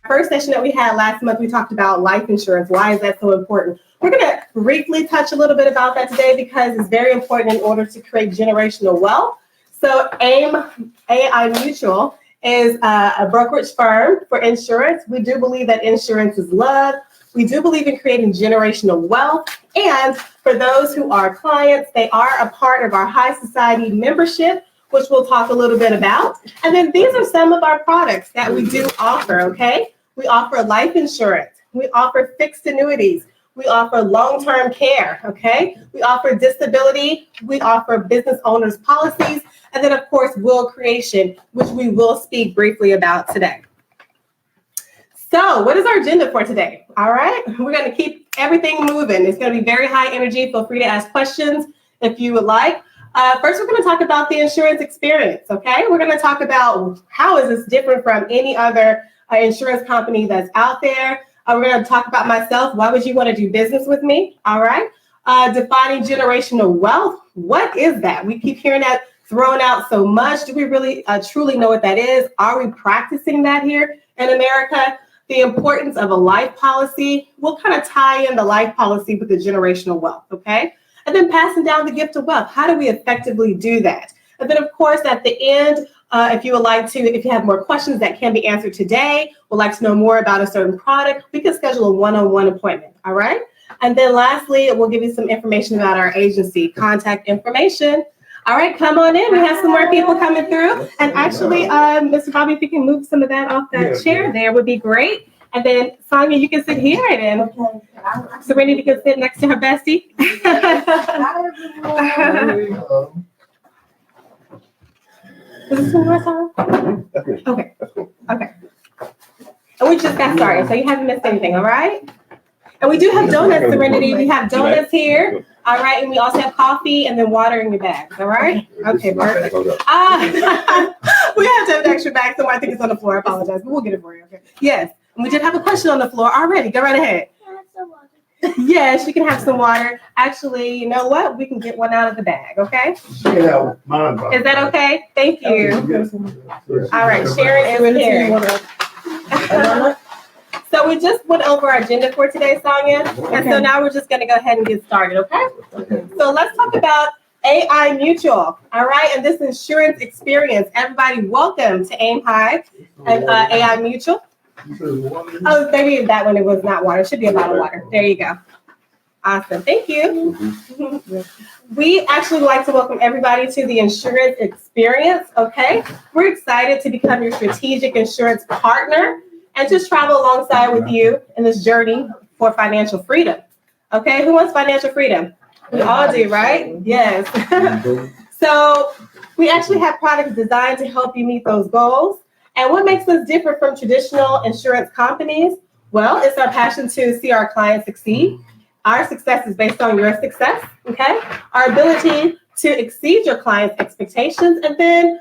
first session that we had last month, we talked about life insurance. Why is that so important? We're going to briefly touch a little bit about that today because it's very important in order to create generational wealth. So AIM, AI Mutual, is a brokerage firm for insurance. We do believe that insurance is love. We do believe in creating generational wealth. And for those who are clients, they are a part of our High Society membership, which we'll talk a little bit about. And then these are some of our products that we do offer, okay? We offer life insurance. We offer fixed annuities. We offer long-term care, okay? We offer disability. We offer business owners policies. And then, of course, will creation, which we will speak briefly about today. So what is our agenda for today? All right, we're going to keep everything moving. It's going to be very high energy. Feel free to ask questions if you would like. First, we're going to talk about the insurance experience, okay? We're going to talk about how is this different from any other insurance company that's out there. We're going to talk about myself. Why would you want to do business with me? All right. Defining generational wealth. What is that? We keep hearing that thrown out so much. Do we really truly know what that is? Are we practicing that here in America? The importance of a life policy. We'll kind of tie in the life policy with the generational wealth, okay? And then passing down the gift of wealth. How do we effectively do that? And then, of course, at the end, if you would like to, if you have more questions that can be answered today, would like to know more about a certain product, we can schedule a one-on-one appointment, all right? And then lastly, we'll give you some information about our agency, contact information. All right, come on in. We have some more people coming through. And actually, Mr. Bobby, if you can move some of that off that chair there would be great. And then, Sonia, you can sit here. And then Serenity can sit next to her bestie. Is this one more time? Okay. Okay. And we just got started, so you haven't missed anything, all right? And we do have donuts, Serenity. We have donuts here. All right, and we also have coffee and then water in your bags, all right? Okay, perfect. We have to have an extra bag, so I think it's on the floor. I apologize, but we'll get it for you, okay? Yes, and we did have a question on the floor already. Go right ahead. Can I have some water? Yes, you can have some water. Actually, you know what? We can get one out of the bag, okay? Yeah, mine. Is that okay? Thank you. All right, Sharon is here. So we just went over our agenda for today, Sonia, and so now we're just going to go ahead and get started, okay? So let's talk about AI Mutual, all right, and this insurance experience. Everybody, welcome to AIM High and AI Mutual. Oh, maybe that one, it was not water. It should be a bottle of water. There you go. Awesome. Thank you. We actually would like to welcome everybody to the insurance experience, okay? We're excited to become your strategic insurance partner and just travel alongside with you in this journey for financial freedom. Okay, who wants financial freedom? We all do, right? Yes. So we actually have products designed to help you meet those goals. And what makes us different from traditional insurance companies? Well, it's our passion to see our clients succeed. Our success is based on your success, okay? Our ability to exceed your clients' expectations, and then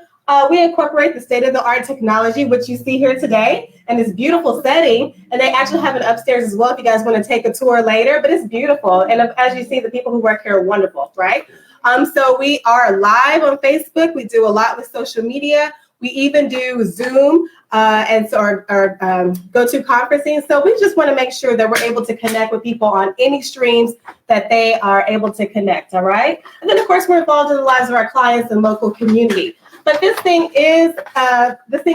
we incorporate the state-of-the-art technology, which you see here today, in this beautiful setting. And they actually have it upstairs as well if you guys want to take a tour later, but it's beautiful. And as you see, the people who work here are wonderful, right? So we are live on Facebook. We do a lot with social media. We even do Zoom and so our go-to conferencing. So we just want to make sure that we're able to connect with people on any streams that they are able to connect, all right? And then, of course, we're involved in the lives of our clients and local community. But this thing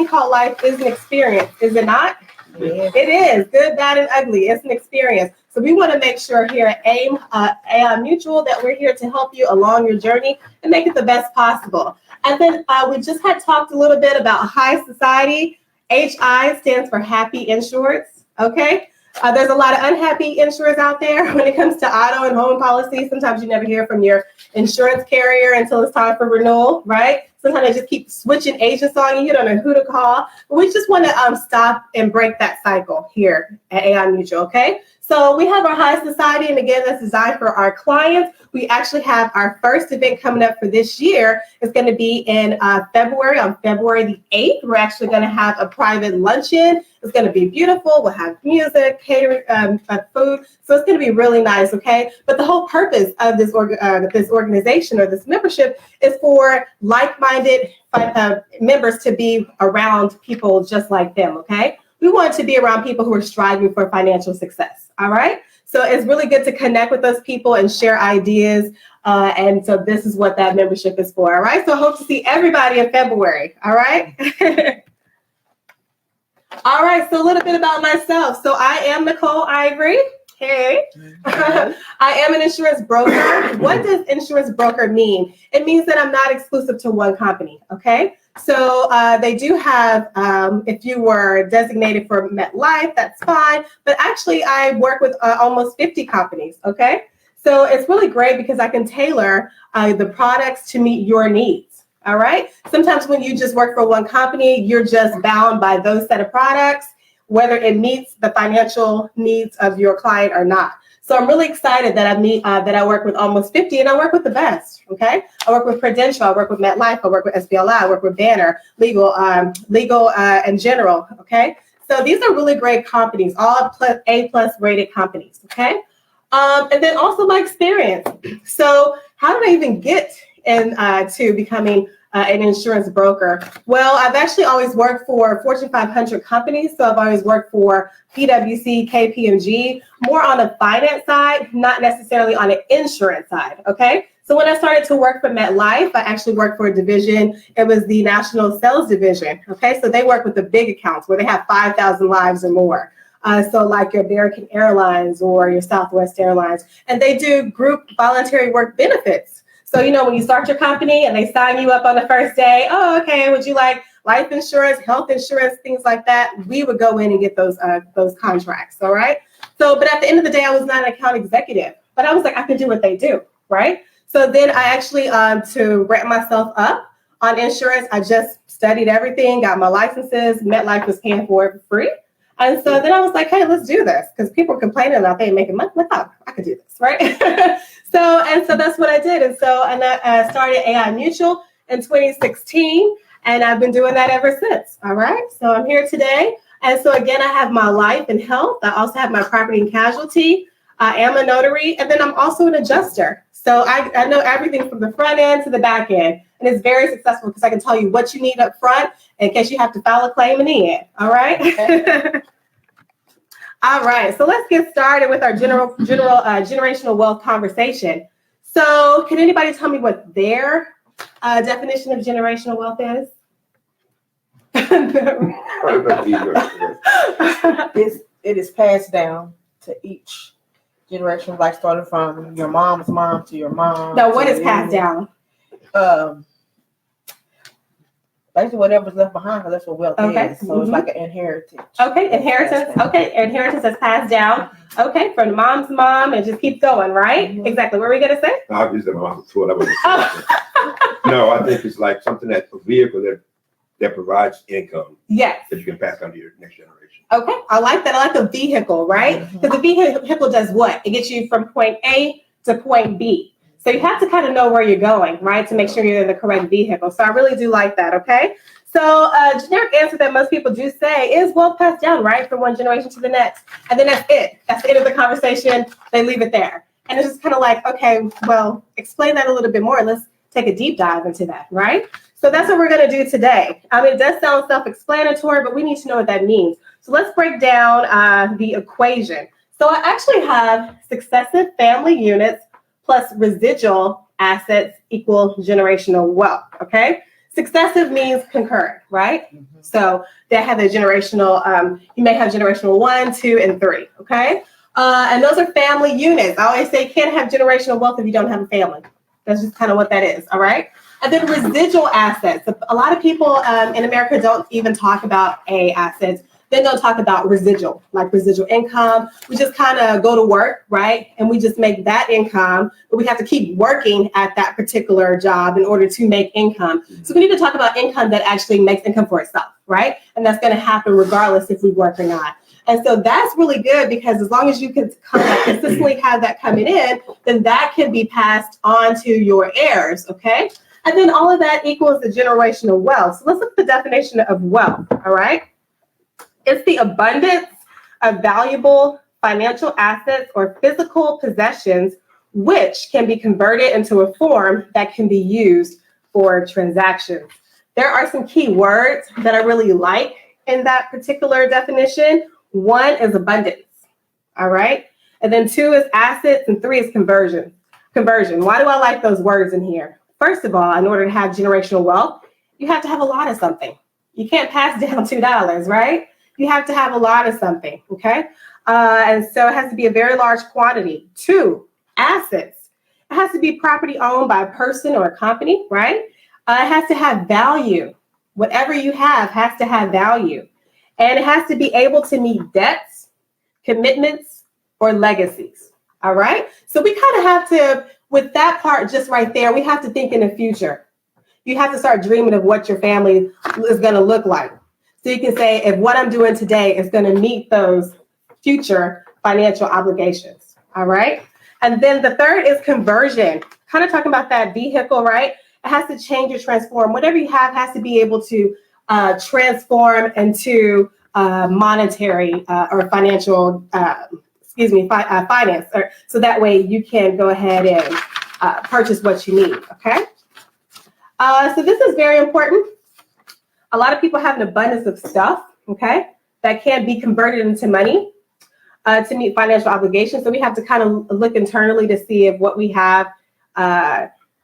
called life is an experience, is it not? Yeah. It is, good, bad, and ugly. It's an experience. So we want to make sure here at AIM, AI Mutual, that we're here to help you along your journey and make it the best possible. And then we just had talked a little bit about High Society. HI stands for Happy Insurance, okay? There's a lot of unhappy insurers out there when it comes to auto and home policies. Sometimes you never hear from your insurance carrier until it's time for renewal, right? Sometimes they just keep switching agents on you. You don't know who to call. But we just want to stop and break that cycle here at AI Mutual, okay? So we have our High Society, and again, that's designed for our clients. We actually have our first event coming up for this year. It's going to be in February, on February the 8th. We're actually going to have a private luncheon. It's going to be beautiful. We'll have music, catering, food. So it's going to be really nice, okay? But the whole purpose of this organization or this membership is for like-minded members to be around people just like them, okay? we want to be around people who are striving for financial success. All right. So it's really good to connect with those people and share ideas. And so this is what that membership is for. All right. So I hope to see everybody in February. All right. All right. So a little bit about myself. So I am Nicole Ivory. Hey. I am an insurance broker. What does insurance broker mean? It means that I'm not exclusive to one company. Okay. So they do have, if you were designated for MetLife, that's fine. But actually, I work with almost 50 companies, okay? So it's really great because I can tailor the products to meet your needs, all right? Sometimes when you just work for one company, you're just bound by those set of products, whether it meets the financial needs of your client or not. So I'm really excited that I work with almost 50, and I work with the best, okay? I work with Prudential, I work with MetLife, I work with SBLI, I work with Banner, Legal and General, okay? So these are really great companies, all A+ rated companies, okay? And then also my experience. So how did I even get to becoming an insurance broker? Well, I've actually always worked for Fortune 500 companies. So I've always worked for PwC, KPMG, more on the finance side, not necessarily on the insurance side, okay? So when I started to work for MetLife, I actually worked for a division. It was the National Sales Division, okay? So they work with the big accounts where they have 5,000 lives or more. So like your American Airlines or your Southwest Airlines, and they do group voluntary work benefits. So, you know, when you start your company and they sign you up on the first day, oh, okay, would you like life insurance, health insurance, things like that? We would go in and get those contracts, all right? So, but at the end of the day, I was not an account executive, but I was like, I can do what they do, right? So then I actually, to ramp myself up on insurance, I just studied everything, got my licenses, MetLife was paying for it for free. And so then I was like, hey, let's do this, because people were complaining about they ain't making money. Like, oh, I could do this, right? So that's what I did. And so I started AI Mutual in 2016, and I've been doing that ever since. All right. So I'm here today. And so again, I have my life and health. I also have my property and casualty. I am a notary, and then I'm also an adjuster. So I know everything from the front end to the back end. And it's very successful because I can tell you what you need up front in case you have to file a claim in the end. All right. Okay. All right. So let's get started with our generational wealth conversation. So can anybody tell me what their definition of generational wealth is? It is passed down to each generation, like starting from your mom's mom to your mom. Now, what is passed down? Basically, whatever's left behind, that's what wealth is. So it's like an inheritance. Okay, inheritance. Okay, inheritance is passed down. Okay, from the mom's mom, and just keep going, right? Mm-hmm. Exactly. What were we gonna say? Obviously, my mom's tool. No, I think it's like something that a vehicle that provides income. Yes. That you can pass on to your next generation. Okay, I like that. I like the vehicle, right? Because the vehicle does what? It gets you from point A to point B. So you have to kind of know where you're going, right, to make sure you're in the correct vehicle. So I really do like that, okay? So a generic answer that most people do say is wealth passed down, right, from one generation to the next. And then that's it. That's the end of the conversation. They leave it there. And it's just kind of like, okay, well, explain that a little bit more. Let's take a deep dive into that, right? So that's what we're going to do today. I mean, it does sound self-explanatory, but we need to know what that means. So let's break down the equation. So I actually have successive family units plus residual assets equal generational wealth, okay? Successive means concurrent, right? Mm-hmm. So they have a generational, you may have generational 1, 2, and 3, okay? And those are family units. I always say you can't have generational wealth if you don't have a family. That's just kind of what that is, all right? And then residual assets. A lot of people in America don't even talk about A assets. Then they'll talk about residual, like residual income. We just kind of go to work, right? And we just make that income, but we have to keep working at that particular job in order to make income. So we need to talk about income that actually makes income for itself, right? And that's going to happen regardless if we work or not. And so that's really good because as long as you can consistently have that coming in, then that can be passed on to your heirs, okay? And then all of that equals the generational wealth. So let's look at the definition of wealth, all right? It's the abundance of valuable financial assets or physical possessions which can be converted into a form that can be used for transactions. There are some key words that I really like in that particular definition. 1 is abundance. All right. And then 2 is assets, and 3 is conversion. Conversion. Why do I like those words in here? First of all, in order to have generational wealth, you have to have a lot of something. You can't pass down $2, right? You have to have a lot of something, okay? And so it has to be a very large quantity. 2, assets. It has to be property owned by a person or a company, right? It has to have value. Whatever you have has to have value. And it has to be able to meet debts, commitments, or legacies, all right? So we kind of have to, with that part just right there, we have to think in the future. You have to start dreaming of what your family is going to look like. So you can say, if what I'm doing today is going to meet those future financial obligations, all right? And then the third is conversion, kind of talking about that vehicle, right? It has to change or transform. Whatever you have has to be able to transform into monetary or financial, finance. So that way you can go ahead and purchase what you need, okay? So this is very important. A lot of people have an abundance of stuff, okay, that can be converted into money to meet financial obligations. So we have to kind of look internally to see if what we have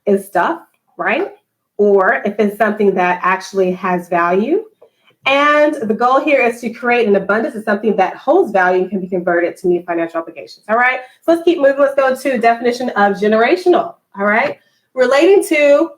is stuff, right? Or if it's something that actually has value. And the goal here is to create an abundance of something that holds value and can be converted to meet financial obligations, all right? So let's keep moving. Let's go to definition of generational, all right? Relating to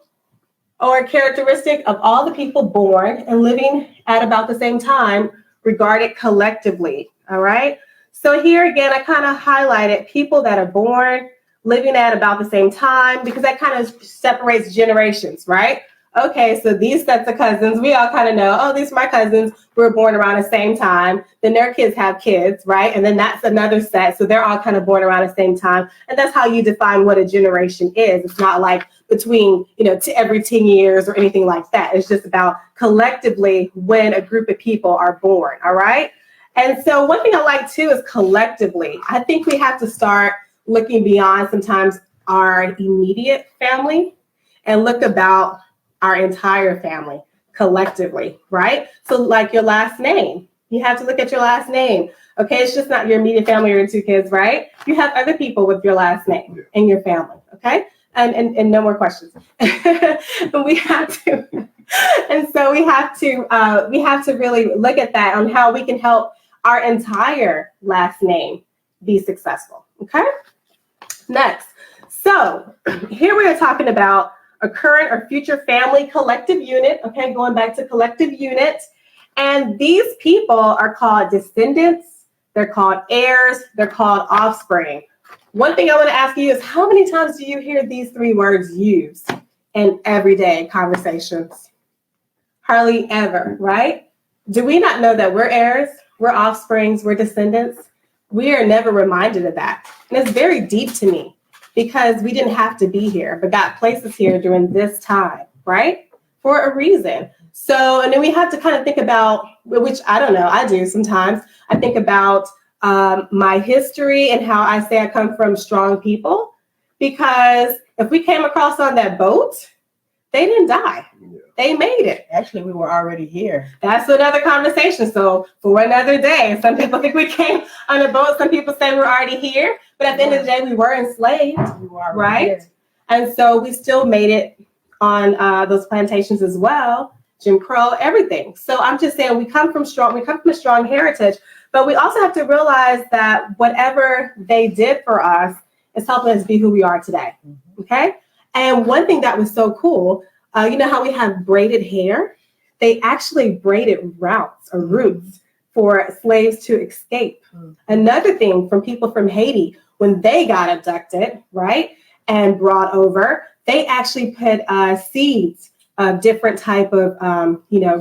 or a characteristic of all the people born and living at about the same time, regarded collectively, all right? So here again, I kind of highlighted people that are born, living at about the same time, because that kind of separates generations, right? Okay, so these sets of cousins, we all kind of know, oh, these are my cousins who were born around the same time. Then their kids have kids, right? And then that's another set. So they're all kind of born around the same time. And that's how you define what a generation is. It's not like between, every 10 years or anything like that. It's just about collectively when a group of people are born, all right? And so one thing I like too is collectively. I think we have to start looking beyond sometimes our immediate family and look about our entire family collectively, right? So like your last name, you have to look at your last name. Okay, it's just not your immediate family or your 2 kids, right? You have other people with your last name in your family, okay? And no more questions. But we have to, and so we have to really look at that on how we can help our entire last name be successful, okay? Next, so here we are talking about a current or future family collective unit, okay, going back to collective unit. And these people are called descendants, they're called heirs, they're called offspring. One thing I want to ask you is, how many times do you hear these 3 words used in everyday conversations? Hardly ever, right? Do we not know that we're heirs, we're offsprings, we're descendants? We are never reminded of that. And it's very deep to me because we didn't have to be here, but God placed us here during this time, right? For a reason. So, and then we have to kind of think about, which I don't know, I do sometimes. I think about my history and how I say I come from strong people, because if we came across on that boat, they didn't die. Yeah. They made it. Actually, we were already here. That's another conversation. So for another day, some people think we came on a boat. Some people say we're already here. But at the end of the day, we were enslaved, right? Here. And so we still made it on those plantations as well. Jim Crow, everything. So I'm just saying we come from a strong heritage, but we also have to realize that whatever they did for us is helping us be who we are today. Okay. And one thing that was so cool, you know how we have braided hair? They actually braided roots for slaves to escape. Another thing from people from Haiti, when they got abducted, right, and brought over, they actually put seeds of different type of,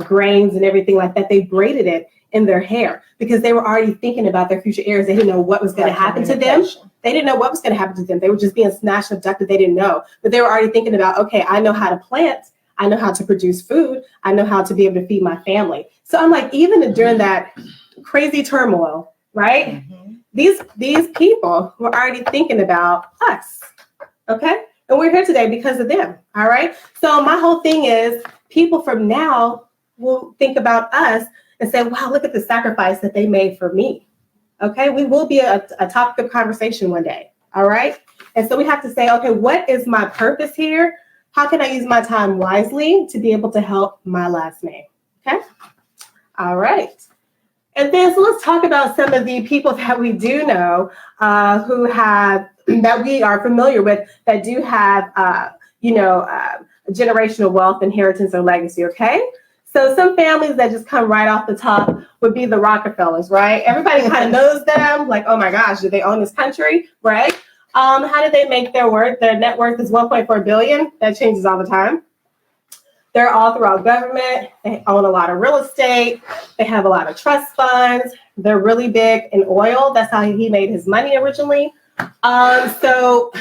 grains and everything like that. They braided it in their hair because they were already thinking about their future heirs. They didn't know what was going to happen to them. They didn't know what was going to happen to them. They were just being snatched, abducted. They didn't know. But they were already thinking about, okay, I know how to plant. I know how to produce food. I know how to be able to feed my family. So I'm like, even during that crazy turmoil, right? Mm-hmm. These people were already thinking about us, okay? And we're here today because of them, all right? So my whole thing is people from now will think about us and say, wow, look at the sacrifice that they made for me. Okay, we will be a topic of conversation one day. All right. And so we have to say, okay, what is my purpose here? How can I use my time wisely to be able to help my last name? Okay. All right. And then, so let's talk about some of the people that we do know who have, that we are familiar with, that do have, generational wealth, inheritance, or legacy, okay? So some families that just come right off the top would be the Rockefellers, right? Everybody kind of knows them, like, oh my gosh, do they own this country, right? How do they make their worth? Their net worth is 1.4 billion. That changes all the time. They're all throughout government. They own a lot of real estate. They have a lot of trust funds. They're really big in oil. That's how he made his money originally. So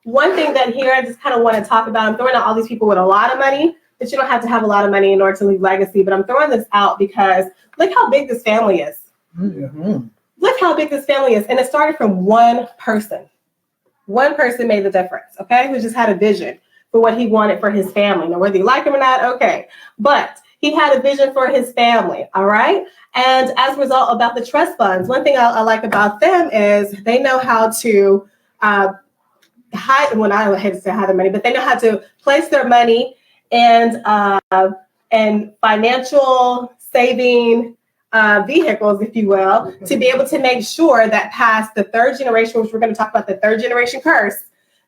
one thing that here I just kind of want to talk about, I'm throwing out all these people with a lot of money, but you don't have to have a lot of money in order to leave legacy. But I'm throwing this out because look how big this family is. Mm-hmm. Look how big this family is. And it started from one person. One person made the difference, okay? Who just had a vision for what he wanted for his family. Now, whether you like him or not, okay. But he had a vision for his family, all right? And as a result about the trust funds, one thing I like about them is they know how to hide, well, I hate to say hide their money, but they know how to place their money and financial saving vehicles, if you will, to be able to make sure that past the third generation, which we're going to talk about the third generation curse,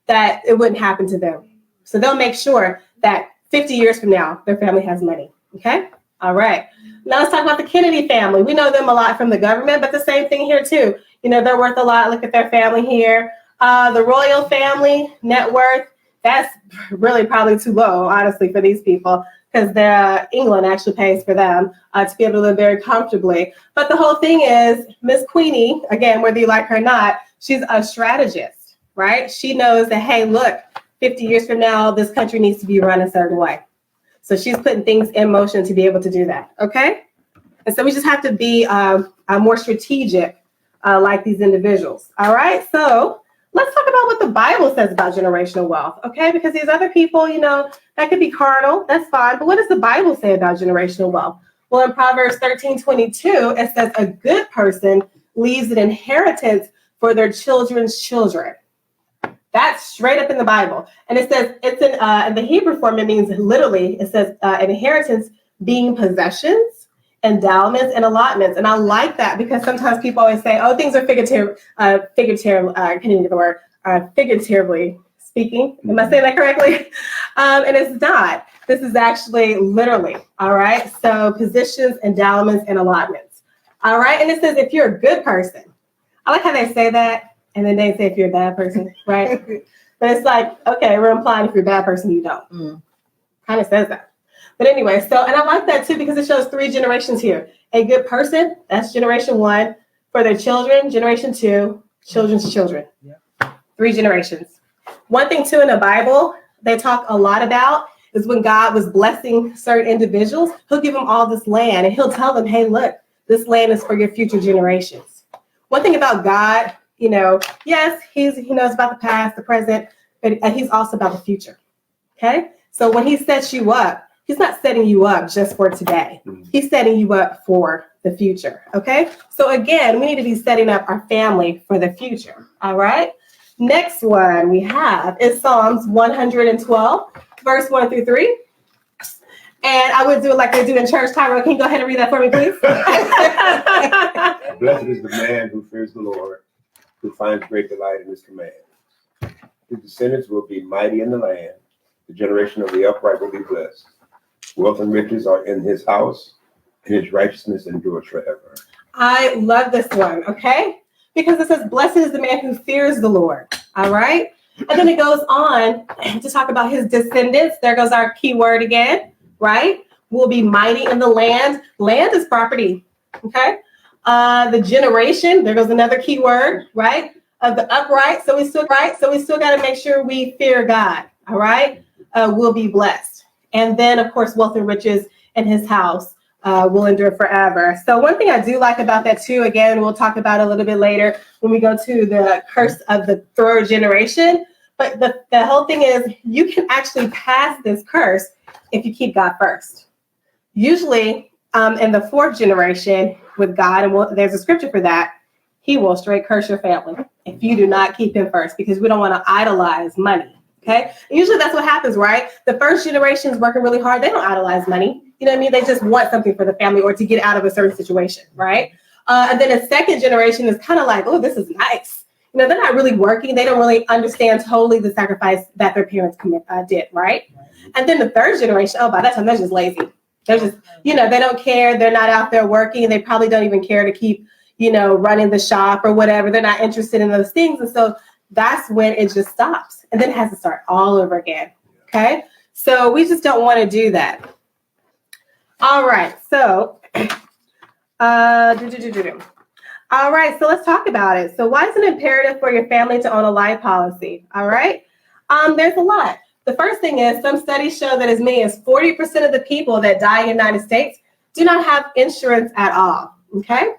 that it wouldn't happen to them. So they'll make sure that 50 years from now, their family has money. Okay. All right. Now let's talk about the Kennedy family. We know them a lot from the government, but the same thing here too. You know, they're worth a lot. Look at their family here. The royal family net worth, that's really probably too low, honestly, for these people, because England actually pays for them to be able to live very comfortably. But the whole thing is Miss Queenie, again, whether you like her or not, she's a strategist, right? She knows that, hey, look, 50 years from now, this country needs to be run a certain way. So she's putting things in motion to be able to do that, okay? And so we just have to be more strategic like these individuals, all right? So let's talk about what the Bible says about generational wealth, okay? Because these other people, you know, that could be carnal, that's fine, but what does the Bible say about generational wealth? Well, in Proverbs 13:22, it says a good person leaves an inheritance for their children's children. That's straight up in the Bible. And it says, it's in the Hebrew form, it means literally, it says an inheritance being possessions, endowments, and allotments. And I like that because sometimes people always say, oh, things are figuratively speaking. Am I saying that correctly? And it's not. This is actually literally, all right? So positions, endowments, and allotments. All right? And it says if you're a good person. I like how they say that. And then they say if you're a bad person, right? But it's like, okay, we're implying if you're a bad person, you don't. Kind of says that. But anyway, so, and I like that too because it shows 3 generations here. A good person, that's generation 1. For their children, generation 2, children's children. 3 generations. One thing too in the Bible, they talk a lot about is when God was blessing certain individuals, he'll give them all this land and he'll tell them, hey, look, this land is for your future generations. One thing about God, you know, yes, he knows about the past, the present, but he's also about the future. Okay. So when he sets you up, he's not setting you up just for today. He's setting you up for the future. Okay. So again, we need to be setting up our family for the future. All right. Next one we have is Psalms 112, verse 1-3. And I would do it like they do in church. Tyra, can you go ahead and read that for me, please? Blessed is the man who fears the Lord, who finds great delight in his commands. His descendants will be mighty in the land. The generation of the upright will be blessed. Wealth and riches are in his house, and his righteousness endures forever. I love this one, okay? Because it says, blessed is the man who fears the Lord, all right? And then it goes on to talk about his descendants. There goes our key word again, right? Will be mighty in the land. Land is property, okay? The generation, there goes another key word, right? Of the upright. So we still got to make sure we fear God, all right? Will be blessed. And then, of course, wealth and riches in his house will endure forever. So one thing I do like about that too, again, we'll talk about a little bit later when we go to the curse of the third generation. But the whole thing is you can actually pass this curse if you keep God first. Usually in the fourth generation with God, and there's a scripture for that, he will straight curse your family if you do not keep him first, because we don't want to idolize money. Okay. And usually that's what happens, right? The first generation is working really hard. They don't idolize money. You know what I mean? They just want something for the family or to get out of a certain situation, right? And then a second generation is kind of like, oh, this is nice. You know, they're not really working. They don't really understand totally the sacrifice that their parents did, right? And then the third generation, oh, by that time, they're just lazy. They're just, you know, they don't care. They're not out there working. They probably don't even care to keep, you know, running the shop or whatever. They're not interested in those things. And so that's when it just stops. And then it has to start all over again. Okay. So we just don't want to do that. All right. So, all right. So let's talk about it. So why is it imperative for your family to own a life policy? All right. There's a lot. The first thing is some studies show that as many as 40% of the people that die in the United States do not have insurance at all. Okay.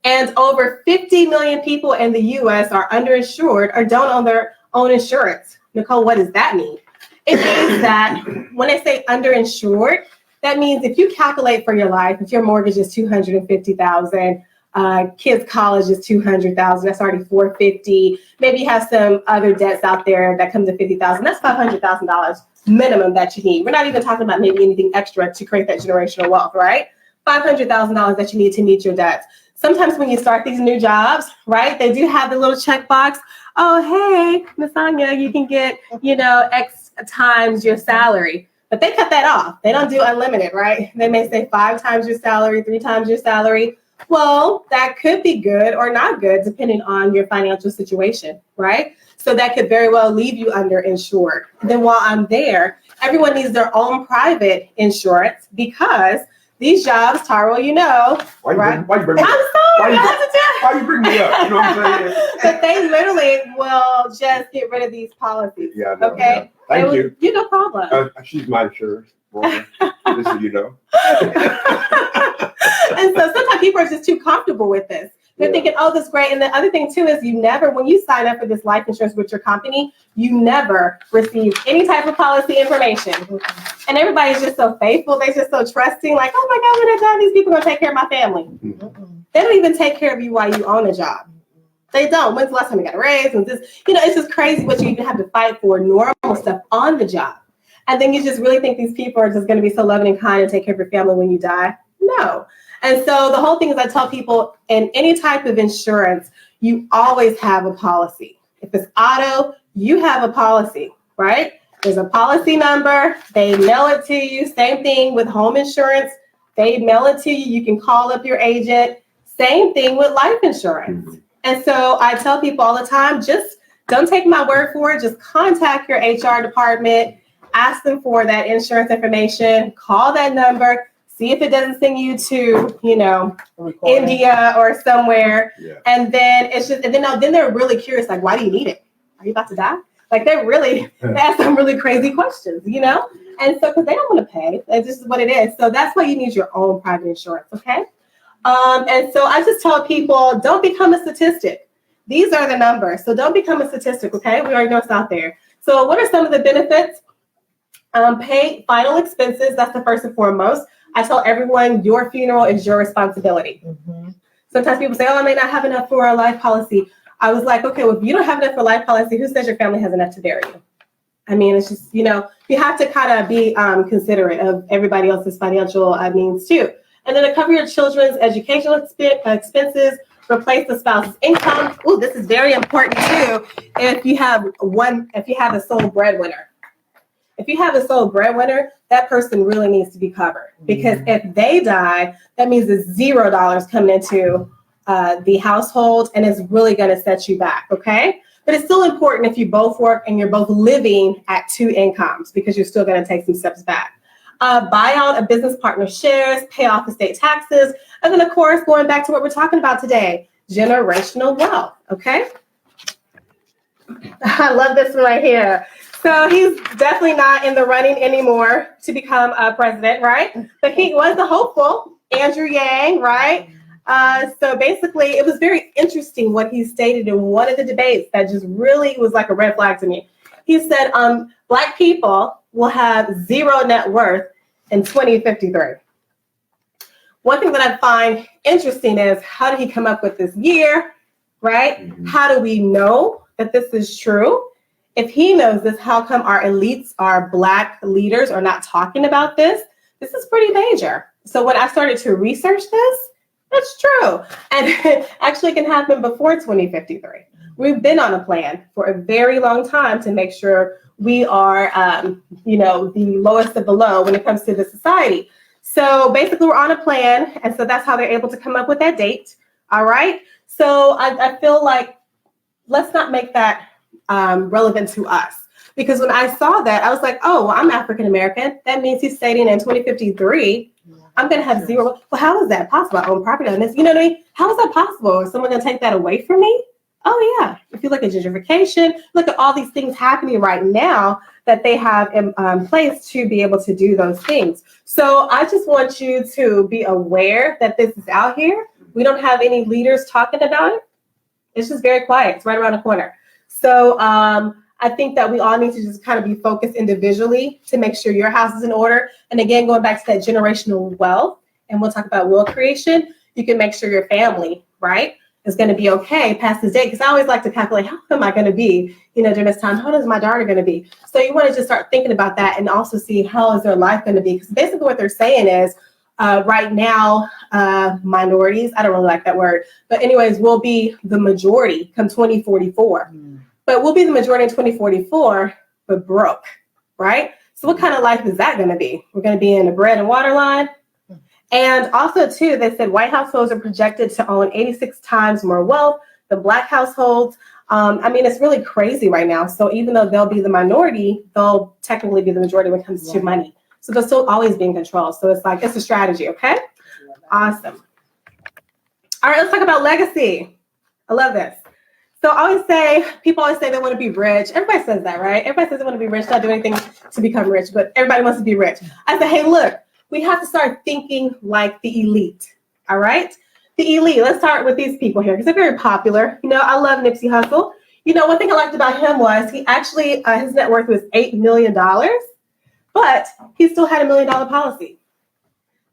And over 50 million people in the U.S. are underinsured or don't own their own insurance. Nicole, what does that mean? It means that when I say underinsured, that means if you calculate for your life, if your mortgage is $250,000, kids' college is $200,000, that's already $450,000. Maybe you have some other debts out there that come to $50,000. That's $500,000 minimum that you need. We're not even talking about maybe anything extra to create that generational wealth, right? $500,000 that you need to meet your debts. Sometimes when you start these new jobs, right, they do have the little checkbox. Oh, hey, Miss Anya, you can get, you know, X times your salary. But they cut that off. They don't do unlimited, right? They may say 5 times your salary, 3 times your salary. Well, that could be good or not good, depending on your financial situation, right? So that could very well leave you underinsured. And then while I'm there, everyone needs their own private insurance because these jobs, Taro, you know, right? Why you bring me up? I'm sorry, Why you bring me up? You know what I'm saying? But they literally will just get rid of these policies. Yeah, I know, okay. Yeah. Thank you. You no problem. She's my insurance. Just so you know. And so sometimes people are just too comfortable with this. They're thinking, oh, this is great. And the other thing too is when you sign up for this life insurance with your company, you never receive any type of policy information. And everybody's just so faithful. They're just so trusting. Like, oh my God, when I die, these people are going to take care of my family. They don't even take care of you while you own a job. They don't. When's the last time you got a raise? When's this? You know, it's just crazy what you even have to fight for normal stuff on the job. And then you just really think these people are just going to be so loving and kind and take care of your family when you die? No. And so the whole thing is I tell people in any type of insurance, you always have a policy. If it's auto, you have a policy, right? There's a policy number. They mail it to you. Same thing with home insurance. They mail it to you. You can call up your agent. Same thing with life insurance. And so I tell people all the time, just don't take my word for it. Just contact your HR department. Ask them for that insurance information. Call that number. See if it doesn't send you to, you know, India or somewhere. Yeah. And then it's just, and then they're really curious, like, why do you need it? Are you about to die? Like they ask some really crazy questions, you know? And so, because they don't want to pay. That's just what it is. So that's why you need your own private insurance, okay? And so I just tell people, don't become a statistic. These are the numbers. So don't become a statistic, okay? We already know it's out there. So what are some of the benefits? Pay final expenses. That's the first and foremost. I tell everyone your funeral is your responsibility. Mm-hmm. Sometimes people say, oh, I may not have enough for a life policy. I was like, okay, well, if you don't have enough for life policy, who says your family has enough to bury you? I mean, it's just, you know, you have to kind of be considerate of everybody else's financial means too. And then to cover your children's educational expenses, replace the spouse's income. Ooh, this is very important too. If you have a sole breadwinner. If you have a sole breadwinner, that person really needs to be covered because if they die, that means there's $0 coming into the household and it's really going to set you back. Okay. But it's still important if you both work and you're both living at 2 incomes because you're still going to take some steps back. Buy out a business partner's shares, pay off estate taxes. And then of course, going back to what we're talking about today, generational wealth. Okay. I love this one right here. So he's definitely not in the running anymore to become president, right? But he was the hopeful, Andrew Yang, right? So basically, it was very interesting what he stated in one of the debates that just really was like a red flag to me. He said, Black people will have 0 net worth in 2053. one thing that I find interesting is how did he come up with this year, right? Mhm. How do we know that this is true? If he knows this, how come our elites, our Black leaders are not talking about this? This is pretty major. So when I started to research this, that's true. And actually it can happen before 2053. We've been on a plan for a very long time to make sure we are, the lowest of the low when it comes to the society. So basically we're on a plan. And so that's how they're able to come up with that date. All right. So I feel like let's not make that relevant to us. Because when I saw that, I was like, oh, well, I'm African-American. That means he's stating in 2053, I'm going to have zero. Well, how is that possible? I own property on this. You know what I mean? How is that possible? Is someone going to take that away from me? Oh, yeah. If you look at gentrification, look at all these things happening right now that they have in place to be able to do those things. So I just want you to be aware that this is out here. We don't have any leaders talking about it. It's just very quiet. It's right around the corner. So I think that we all need to just kind of be focused individually to make sure your house is in order. And again, going back to that generational wealth, and we'll talk about wealth creation, you can make sure your family, right, is going to be okay past this date. Because I always like to calculate, how am I going to be, during this time? How old is my daughter going to be? So you want to just start thinking about that and also see how is their life going to be? Because basically what they're saying is right now, minorities, I don't really like that word, but anyways, will be the majority come 2044. But we'll be the majority in 2044, but broke, right? So what kind of life is that going to be? We're going to be in a bread and water line. And also, too, they said white households are projected to own 86 times more wealth than Black households. It's really crazy right now. So even though they'll be the minority, they'll technically be the majority when it comes to money. So they'll still always be in control. So it's like, it's a strategy, okay? Awesome. All right, let's talk about legacy. I love this. So people always say they want to be rich. Everybody says that, right? Everybody says they want to be rich, not do anything to become rich, but everybody wants to be rich. I say, hey, look, we have to start thinking like the elite, all right? The elite, let's start with these people here because they're very popular. I love Nipsey Hussle. One thing I liked about him was he actually, his net worth was $8 million, but he still had $1 million policy.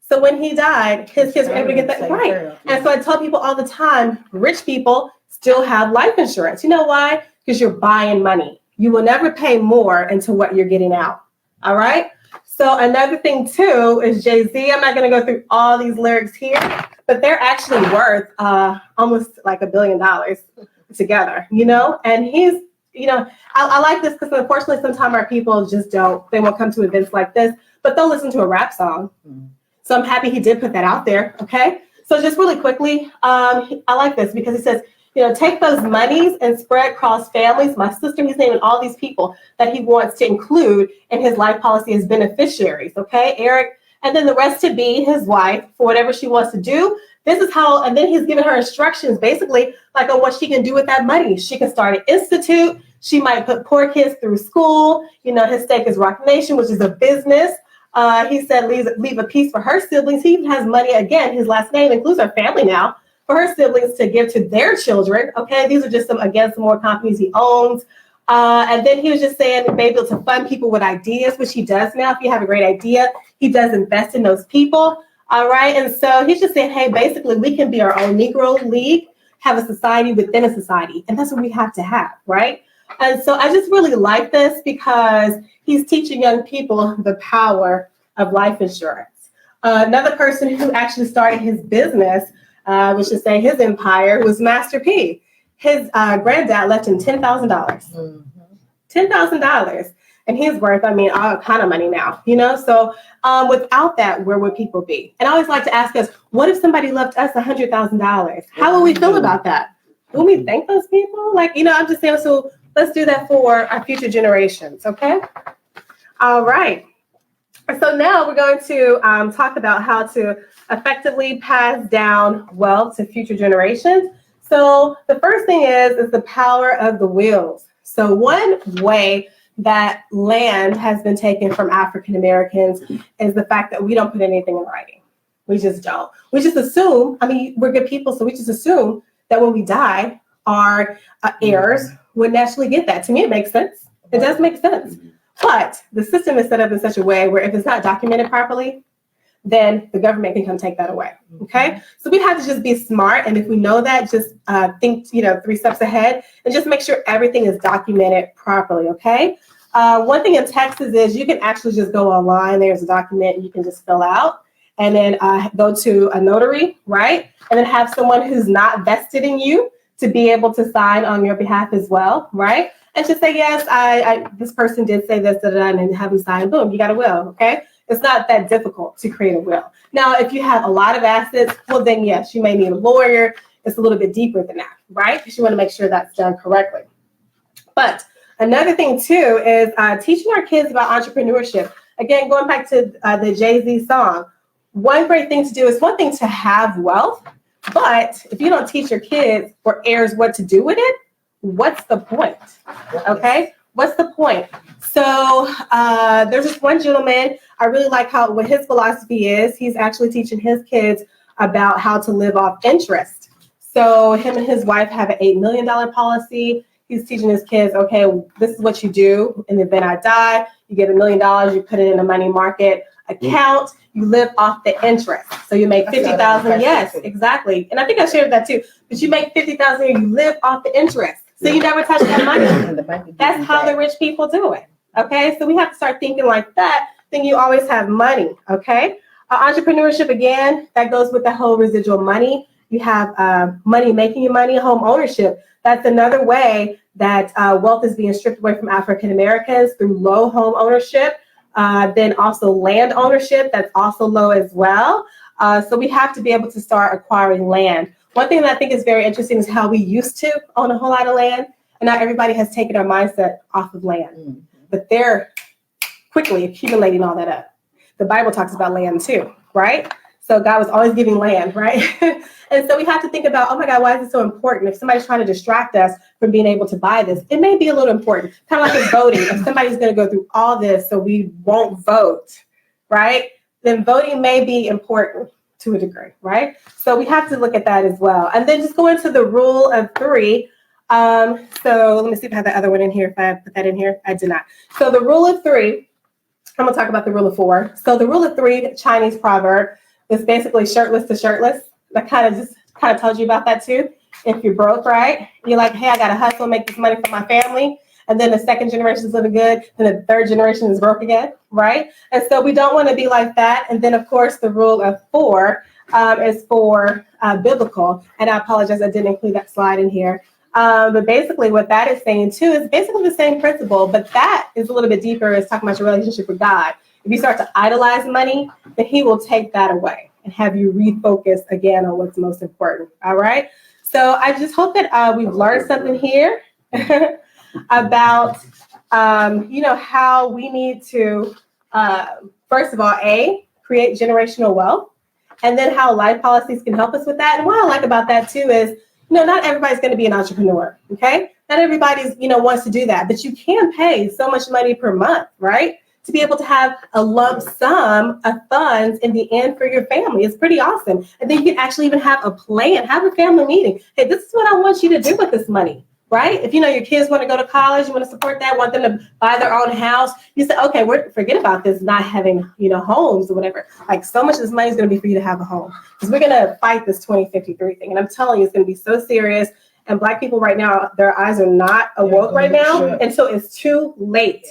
So when he died, his kids were able to get that right. And so I tell people all the time, rich people still have life insurance. You know why? Because you're buying money. You will never pay more into what you're getting out. All right? So another thing, too, is Jay-Z. I'm not going to go through all these lyrics here, but they're actually worth almost like $1 billion together, And he's, I like this because unfortunately sometimes our people just they won't come to events like this, but they'll listen to a rap song. So I'm happy he did put that out there, okay? So just really quickly, I like this because he says, take those monies and spread across families. My sister, he's naming all these people that he wants to include in his life policy as beneficiaries, okay, Eric? And then the rest to be his wife for whatever she wants to do. This is how, and then he's giving her instructions basically like on what she can do with that money. She can start an institute. She might put poor kids through school. His stake is Rock Nation, which is a business. He said leave a piece for her siblings. He even has money, again, his last name includes her family now, for her siblings to give to their children. Okay, these are just some more companies he owns. And then he was just saying be able to fund people with ideas, which he does now. If you have a great idea, he does invest in those people. All right, and so he's just saying, hey, basically we can be our own Negro League, have a society within a society, and that's what we have to have, right? And so I just really like this because he's teaching young people the power of life insurance. Another person who actually started his business, which is say his empire, was Master P. His granddad left him $10,000. $10,000. And he's worth, all kind of money now, So without that, where would people be? And I always like to ask us, what if somebody left us $100,000? How would we feel about that? Will we thank those people? I'm just saying, so let's do that for our future generations, okay? All right. So now we're going to talk about how to effectively pass down wealth to future generations. So the first thing is the power of the wills. So one way that land has been taken from African Americans is the fact that we don't put anything in writing. We just don't. We just assume, we're good people, so we just assume that when we die, our heirs would naturally get that. To me, it makes sense. It does make sense. But the system is set up in such a way where if it's not documented properly, then the government can come take that away. Okay. So we have to just be smart. And if we know that, just think, 3 steps ahead and just make sure everything is documented properly. Okay. One thing in Texas is you can actually just go online. There's a document you can just fill out and then go to a notary, right? And then have someone who's not vested in you to be able to sign on your behalf as well, right? And just say, yes, I this person did say this, and then have them sign. Boom, you got a will, okay? It's not that difficult to create a will. Now, if you have a lot of assets, well, then yes, you may need a lawyer. It's a little bit deeper than that, right? Because you want to make sure that's done correctly. But another thing, too, is teaching our kids about entrepreneurship. Again, going back to the Jay-Z song, one great thing to do is one thing to have wealth, but if you don't teach your kids or heirs what to do with it, what's the point? Okay? What's the point? So there's this one gentleman, I really like what his philosophy is. He's actually teaching his kids about how to live off interest. So him and his wife have an $8 million policy. He's teaching his kids, okay, this is what you do. In the event I die, you get $1 million, you put it in a money market account, you live off the interest. So you make $50,000. Yes, exactly. And I think I shared that too. But you make $50,000 and you live off the interest. So you never touch that money. That's how the rich people do it. Okay, so we have to start thinking like that. Then you always have money. Okay, entrepreneurship, again, that goes with the whole residual money. You have money making you money, home ownership. That's another way that wealth is being stripped away from African Americans through low home ownership. Then also land ownership, that's also low as well. So we have to be able to start acquiring land. One thing that I think is very interesting is how we used to own a whole lot of land, and now everybody has taken our mindset off of land. Mm-hmm. But they're quickly accumulating all that up. The Bible talks about land too, right? So God was always giving land, right? And so we have to think about, oh my God, why is it so important? If somebody's trying to distract us from being able to buy this, it may be a little important. Kind of like it's voting. If somebody's going to go through all this so we won't vote, right? Then voting may be important to a degree, right? So we have to look at that as well. And then just go into the rule of 3. So let me see if I have the other one in here. If I put that in here, I did not. So the rule of 3, I'm going to talk about the rule of 4. So the rule of 3, Chinese proverb, is basically shirtless to shirtless. I kind of told you about that too. If you're broke, right? You're like, hey, I got to hustle, make this money for my family. And then the second generation is living good. And the third generation is broke again, right? And so we don't want to be like that. And then, of course, the rule of 4 is for biblical. And I apologize, I didn't include that slide in here. But basically what that is saying too is basically the same principle, but that is a little bit deeper. It's talking about your relationship with God. If you start to idolize money, then he will take that away and have you refocus again on what's most important. All right. So I just hope that we've learned something here about, how we need to, first of all, create generational wealth, and then how life policies can help us with that. And what I like about that too is, not everybody's going to be an entrepreneur. Okay. Not everybody's, wants to do that, but you can pay so much money per month, right? To be able to have a lump sum of funds in the end for your family. It's pretty awesome. And then you can actually even have a plan, have a family meeting. Hey, this is what I want you to do with this money, right? If your kids want to go to college, you want to support that, want them to buy their own house, you say, okay, forget about this not having, homes or whatever. Like so much of this money is going to be for you to have a home. Because we're going to fight this 2053 thing. And I'm telling you, it's going to be so serious. And Black people right now, their eyes are not awoke right now until it's too late.